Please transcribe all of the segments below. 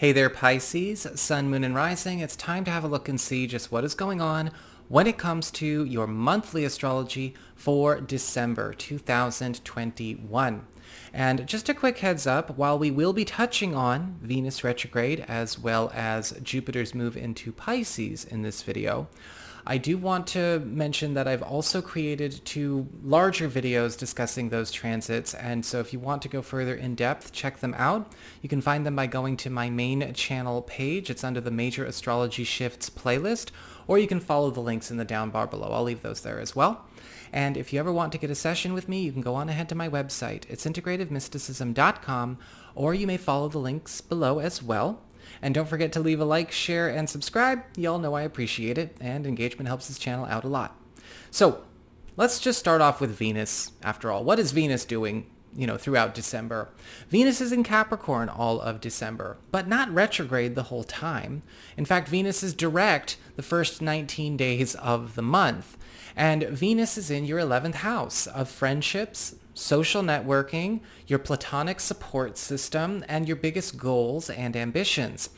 Hey there, Pisces, Sun, Moon, and Rising. It's time to have a look and see just what is going on when it comes to your monthly astrology for December 2021. And just a quick heads up, while we will be touching on Venus retrograde as well as Jupiter's move into Pisces in this video, I do want to mention that I've also created two larger videos discussing those transits, and so if you want to go further in depth, check them out. You can find them by going to my main channel page. It's under the Major Astrology Shifts playlist, or you can follow the links in the down bar below. I'll leave those there as well. And if you ever want to get a session with me, you can go on ahead to my website. It's integrativemysticism.com, or you may follow the links below as well. And don't forget to leave a like, share, and subscribe. Y'all know I appreciate it, and engagement helps this channel out a lot. So let's just start off with Venus. After all, what is Venus doing, throughout December? Venus is in Capricorn all of December, but not retrograde the whole time. In fact, Venus is direct the first 19 days of the month. And Venus is in your 11th house of friendships, social networking, your platonic support system, and your biggest goals and ambitions.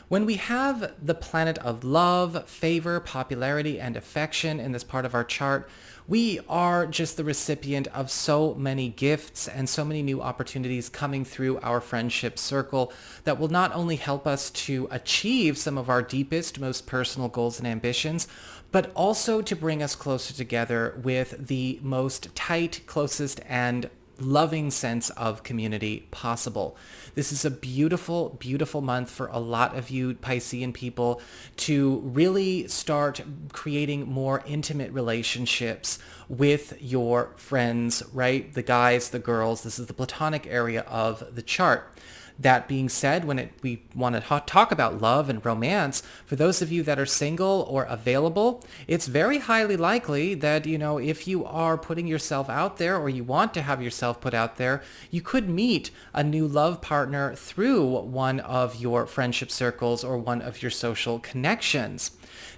When we have the planet of love, favor, popularity, and affection in this part of our chart, we are just the recipient of so many gifts and so many new opportunities coming through our friendship circle that will not only help us to achieve some of our deepest, most personal goals and ambitions, but also to bring us closer together with the most tight, closest, and loving sense of community possible. This is a beautiful, beautiful month for a lot of you Piscean people to really start creating more intimate relationships with your friends, right? The guys, the girls. This is the platonic area of the chart. That being said, we want to talk about love and romance, for those of you that are single or available, it's very highly likely that, if you are putting yourself out there or you want to have yourself put out there, you could meet a new love partner through one of your friendship circles or one of your social connections.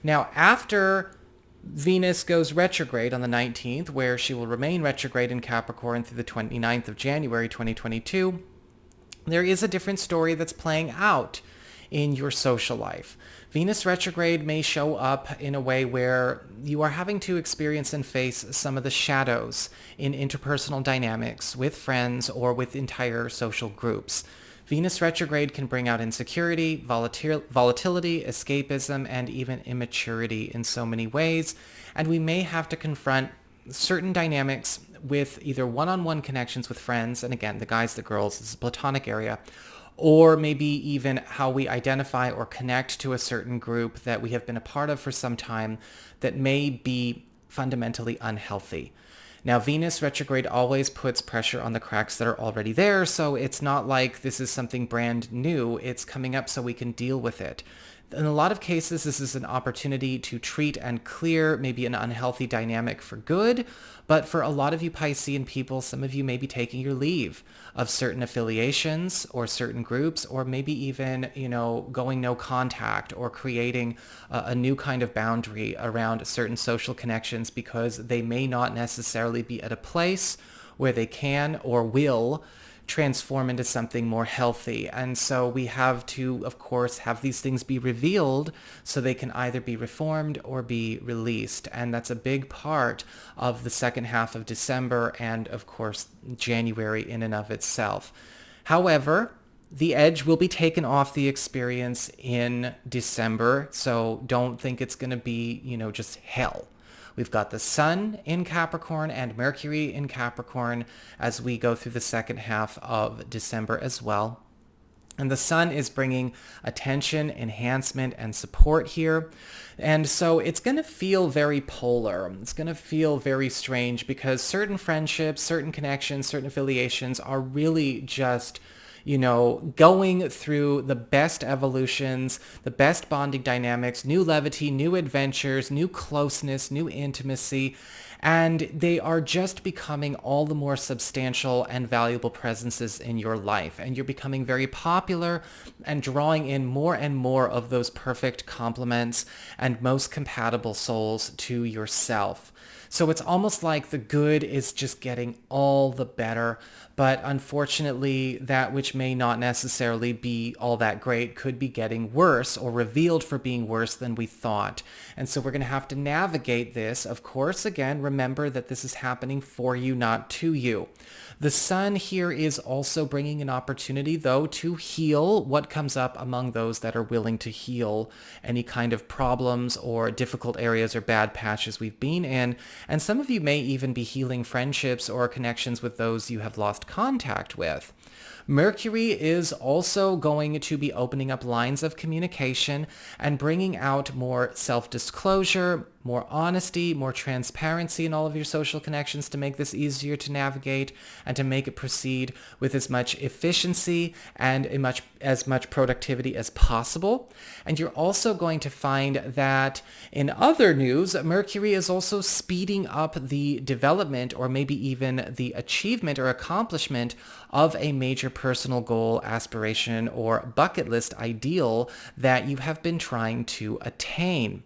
Now, after Venus goes retrograde on the 19th, where she will remain retrograde in Capricorn through the 29th of January 2022, there is a different story that's playing out in your social life. Venus retrograde may show up in a way where you are having to experience and face some of the shadows in interpersonal dynamics with friends or with entire social groups. Venus retrograde can bring out insecurity, volatility, escapism, and even immaturity in so many ways, and we may have to confront certain dynamics with either one-on-one connections with friends, and again, the guys, the girls, this is a platonic area, or maybe even how we identify or connect to a certain group that we have been a part of for some time that may be fundamentally unhealthy. Now, Venus retrograde always puts pressure on the cracks that are already there, so it's not like this is something brand new. It's coming up so we can deal with it. In a lot of cases, this is an opportunity to treat and clear maybe an unhealthy dynamic for good, but for a lot of you Piscean people, some of you may be taking your leave of certain affiliations or certain groups, or maybe even, going no contact or creating a new kind of boundary around certain social connections because they may not necessarily be at a place where they can or will transform into something more healthy. And so we have to, of course, have these things be revealed so they can either be reformed or be released. And that's a big part of the second half of December and, of course, January in and of itself. However, the edge will be taken off the experience in December, so don't think it's going to be, just hell. We've got the Sun in Capricorn and Mercury in Capricorn as we go through the second half of December as well. And the Sun is bringing attention, enhancement, and support here. And so it's going to feel very polar. It's going to feel very strange because certain friendships, certain connections, certain affiliations are really just going through the best evolutions, the best bonding dynamics, new levity, new adventures, new closeness, new intimacy. and they are just becoming all the more substantial and valuable presences in your life. And you're becoming very popular and drawing in more and more of those perfect complements and most compatible souls to yourself. So it's almost like the good is just getting all the better, but unfortunately that which may not necessarily be all that great could be getting worse or revealed for being worse than we thought. And so we're going to have to navigate this. Of course, again, remember that this is happening for you, not to you. The sun here is also bringing an opportunity, though, to heal what comes up among those that are willing to heal any kind of problems or difficult areas or bad patches we've been in. And some of you may even be healing friendships or connections with those you have lost contact with. Mercury is also going to be opening up lines of communication and bringing out more self-disclosure, more honesty, more transparency in all of your social connections to make this easier to navigate and to make it proceed with as much efficiency and as much productivity as possible. And you're also going to find that in other news, Mercury is also speeding up the development or maybe even the achievement or accomplishment of a major personal goal, aspiration, or bucket list ideal that you have been trying to attain.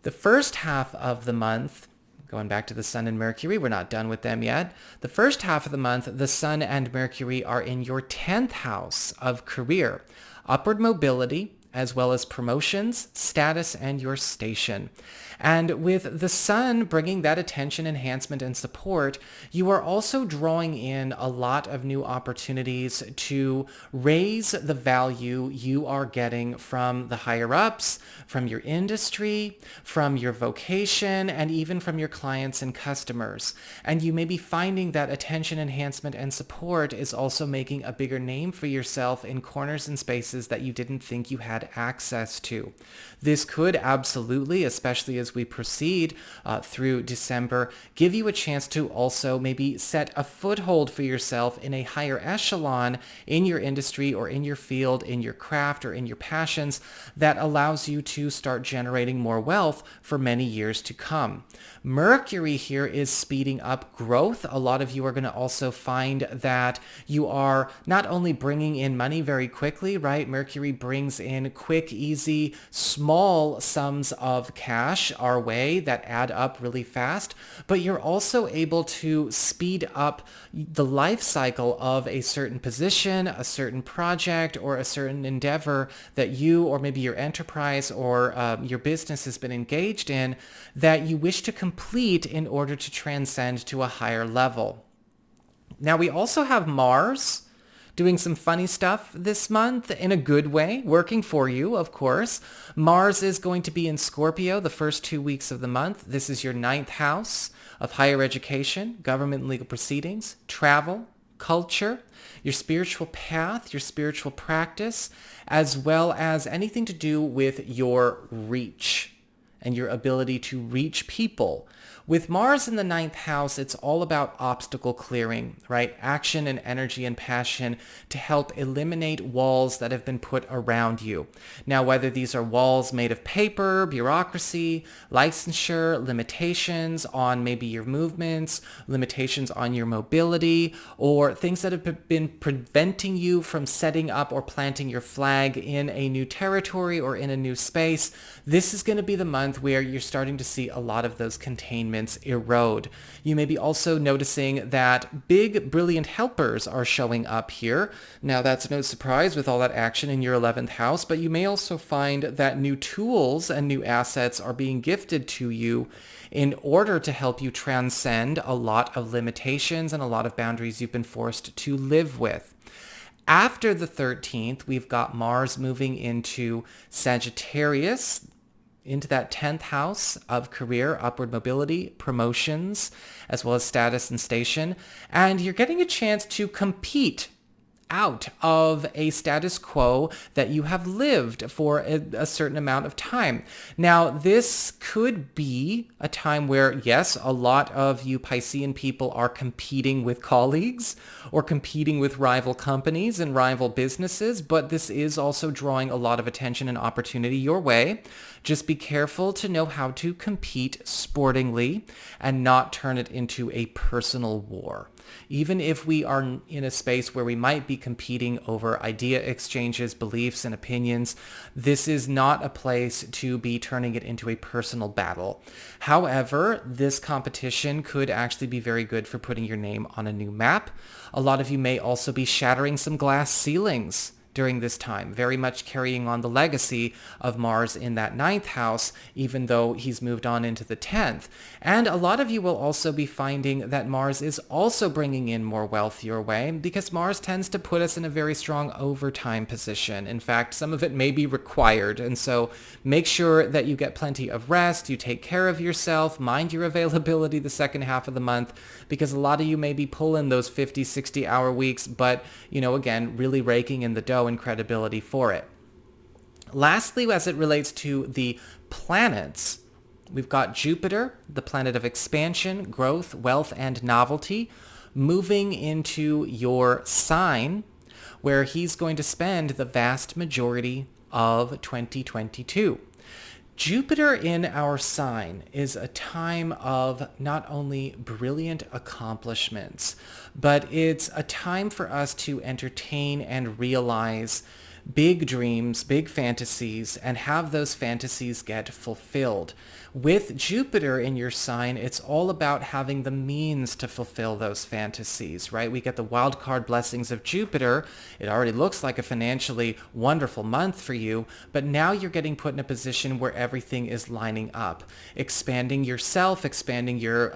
The first half of the month, going back to the Sun and Mercury, we're not done with them yet. The first half of the month, the Sun and Mercury are in your 10th house of career, upward mobility, as well as promotions, status, and your station. And with the Sun bringing that attention, enhancement, and support, you are also drawing in a lot of new opportunities to raise the value you are getting from the higher ups, from your industry, from your vocation, and even from your clients and customers. And you may be finding that attention, enhancement, and support is also making a bigger name for yourself in corners and spaces that you didn't think you had access to. This could absolutely, especially as we proceed through December, give you a chance to also maybe set a foothold for yourself in a higher echelon in your industry or in your field, in your craft or in your passions that allows you to start generating more wealth for many years to come. Mercury here is speeding up growth. A lot of you are going to also find that you are not only bringing in money very quickly, right? Mercury brings in quick, easy, small sums of cash our way that add up really fast, but you're also able to speed up the life cycle of a certain position, a certain project, or a certain endeavor that you or maybe your enterprise or your business has been engaged in that you wish to complete in order to transcend to a higher level. Now we also have Mars doing some funny stuff this month in a good way, working for you, of course. Mars is going to be in Scorpio the first 2 weeks of the month. This is your 9th house of higher education, government and legal proceedings, travel, culture, your spiritual path, your spiritual practice, as well as anything to do with your reach and your ability to reach people. With Mars in the 9th house, it's all about obstacle clearing, right? Action and energy and passion to help eliminate walls that have been put around you. Now, whether these are walls made of paper, bureaucracy, licensure, limitations on maybe your movements, limitations on your mobility, or things that have been preventing you from setting up or planting your flag in a new territory or in a new space, this is going to be the month where you're starting to see a lot of those containments erode. You may be also noticing that big, brilliant helpers are showing up here. Now, that's no surprise with all that action in your 11th house, but you may also find that new tools and new assets are being gifted to you in order to help you transcend a lot of limitations and a lot of boundaries you've been forced to live with. After the 13th, we've got Mars moving into Sagittarius, into that 10th house of career, upward mobility, promotions, as well as status and station. And you're getting a chance to compete out of a status quo that you have lived for a certain amount of time. Now, this could be a time where, yes, a lot of you Piscean people are competing with colleagues or competing with rival companies and rival businesses, but this is also drawing a lot of attention and opportunity your way. Just be careful to know how to compete sportingly and not turn it into a personal war. Even if we are in a space where we might be competing over idea exchanges, beliefs, and opinions, this is not a place to be turning it into a personal battle. However, this competition could actually be very good for putting your name on a new map. A lot of you may also be shattering some glass ceilings during this time, very much carrying on the legacy of Mars in that 9th house, even though he's moved on into the 10th. And a lot of you will also be finding that Mars is also bringing in more wealth your way, because Mars tends to put us in a very strong overtime position. In fact, some of it may be required. And so make sure that you get plenty of rest, you take care of yourself, mind your availability the second half of the month, because a lot of you may be pulling those 50, 60-hour weeks, but, again, really raking in the dough and credibility for it. Lastly, as it relates to the planets, we've got Jupiter, the planet of expansion, growth, wealth, and novelty, moving into your sign, where he's going to spend the vast majority of 2022. Jupiter in our sign is a time of not only brilliant accomplishments, but it's a time for us to entertain and realize big dreams, big fantasies, and have those fantasies get fulfilled. With Jupiter in your sign, it's all about having the means to fulfill those fantasies, right? We get the wild card blessings of Jupiter. It already looks like a financially wonderful month for you, but now you're getting put in a position where everything is lining up. Expanding yourself, expanding your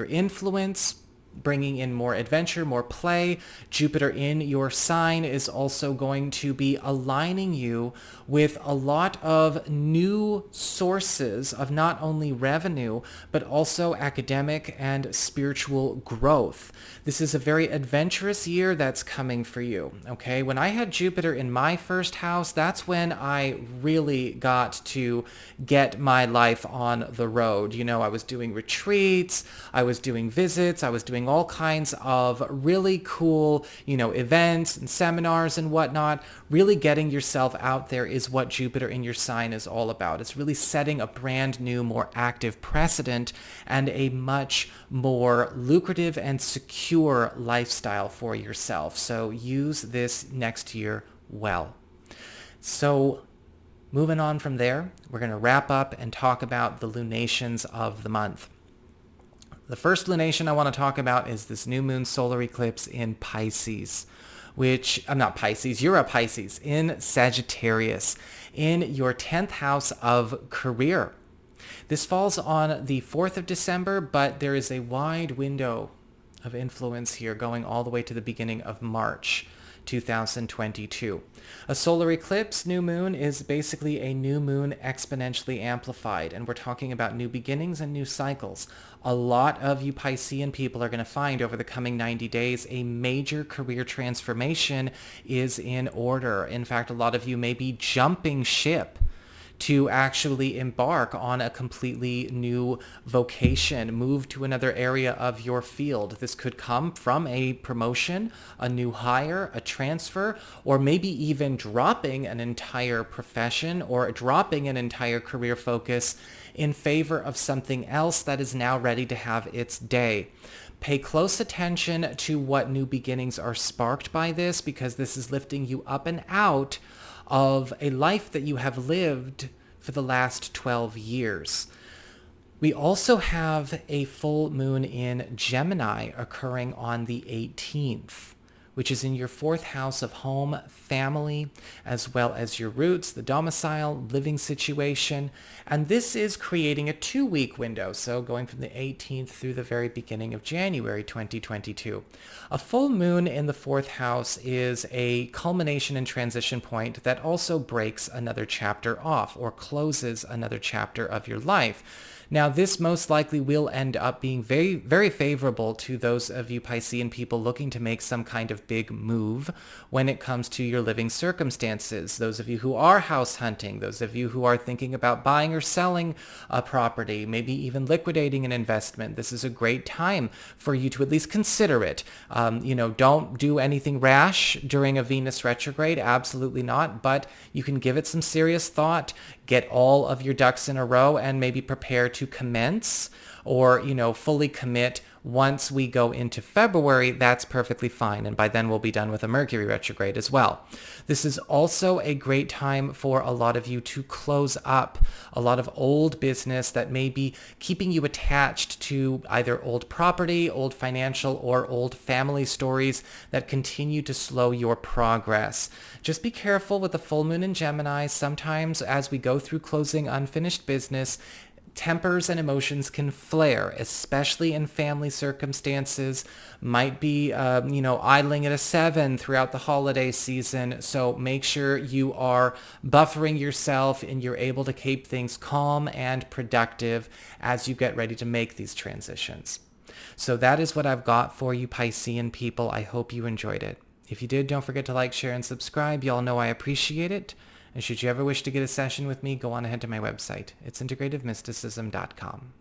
influence, bringing in more adventure, more play. Jupiter in your sign is also going to be aligning you with a lot of new sources of not only revenue, but also academic and spiritual growth. This is a very adventurous year that's coming for you, okay? When I had Jupiter in my first house, that's when I really got to get my life on the road. I was doing retreats, I was doing visits, I was doing all kinds of really cool, events and seminars and whatnot. Really getting yourself out there is what Jupiter in your sign is all about. It's really setting a brand new, more active precedent and a much more lucrative and secure lifestyle for yourself. So use this next year well. So moving on from there, we're going to wrap up and talk about the lunations of the month. The first lunation I want to talk about is this new moon solar eclipse in Pisces, which, I'm not Pisces, you're a Pisces, in Sagittarius, in your 10th house of career. This falls on the 4th of December, but there is a wide window of influence here going all the way to the beginning of March 2022. A solar eclipse, new moon, is basically a new moon exponentially amplified, and we're talking about new beginnings and new cycles. A lot of you Piscean people are going to find over the coming 90 days a major career transformation is in order. In fact, a lot of you may be jumping ship to actually embark on a completely new vocation, move to another area of your field. This could come from a promotion, a new hire, a transfer, or maybe even dropping an entire profession or dropping an entire career focus in favor of something else that is now ready to have its day. Pay close attention to what new beginnings are sparked by this, because this is lifting you up and out of a life that you have lived for the last 12 years. We also have a full moon in Gemini occurring on the 18th, which is in your 4th house of home, family, as well as your roots, the domicile, living situation. And this is creating a 2-week window, so going from the 18th through the very beginning of January 2022. A full moon in the 4th house is a culmination and transition point that also breaks another chapter off or closes another chapter of your life. Now, this most likely will end up being very, very favorable to those of you Piscean people looking to make some kind of big move when it comes to your living circumstances. Those of you who are house hunting, those of you who are thinking about buying or selling a property, maybe even liquidating an investment. This is a great time for you to at least consider it. Don't do anything rash during a Venus retrograde. Absolutely not. But you can give it some serious thought, get all of your ducks in a row, and maybe prepare to commence or, fully commit once we go into February. That's perfectly fine. And by then we'll be done with a Mercury retrograde as well. This is also a great time for a lot of you to close up a lot of old business that may be keeping you attached to either old property, old financial, or old family stories that continue to slow your progress. Just be careful with the full moon in Gemini. Sometimes as we go through closing unfinished business, tempers and emotions can flare, especially in family circumstances. Might be, idling at a 7 throughout the holiday season. So make sure you are buffering yourself and you're able to keep things calm and productive as you get ready to make these transitions. So that is what I've got for you Piscean people. I hope you enjoyed it. If you did, don't forget to like, share, and subscribe. Y'all know I appreciate it. And should you ever wish to get a session with me, go on ahead to my website. It's integrativemysticism.com.